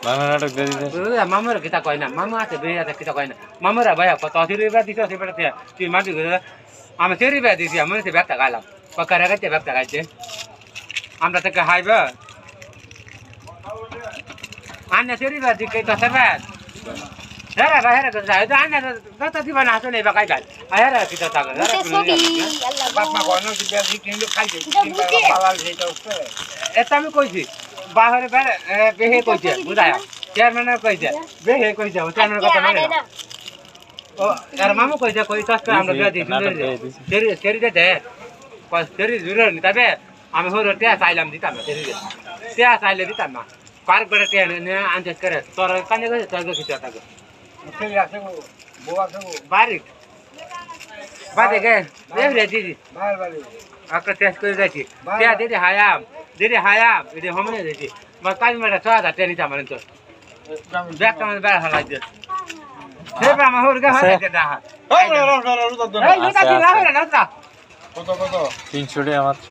বাংলা নাটক দিয়ে দিতেছে মামার কিতা কয় না মামা আছে বেরিয়ে আছে কিতা কয় না মামারা ভাইয়া কত অসিরিবা দিছে অসিরিবা তুই মাটি আমি সেরিবা দিছি আমি সে ব্যাগটা গাইলাম কারা গাইতে ব্যাগটা গাইছে আমরা থেকে হাইবা আন্না সেরিবা দিকে তো সেবা হেরা হেরা যাই তো আন্না তো দিবা না আসলে বা গাই গাই হেরা কিতা টাকা বাপ মা কোন দিবে কিন্তু খাইছে বালাল যেটা এটা আমি কইছি বাহিরে বেহে কইছে বুঝায়া চেয়ারম্যানের কইছে বেহে কইছে চেয়ারম্যানের কথা মানে না ও আর মামু কইছে কই সস্তা আমরা দিয়ে দিছি সেরি সেরি দে কই সেরি জুরে নি তবে আমি হরে তে চাইলাম দিতাম না সেরি তে চাইলে দিতাম না পার্ক বেড়ে তে নে আনজেস করে তোর কানে কইছে তোর কিছু টাকা সেরি আছে বউ আছে বাড়ি বাড়ি গে রে দিদি বাড়ি বাড়ি আকা টেস্ট করে যাচ্ছি তে দিদি হায়াম এদি হমনে দিছি মা কাজ মেটা চাদা টেনি তা মানে তো ব্যাগ কামে বেড়া হালাই দে সেবা আমার হর গা হালাই দে দা এই লুটা কি না হরে না তা কত 300 টাকা আমার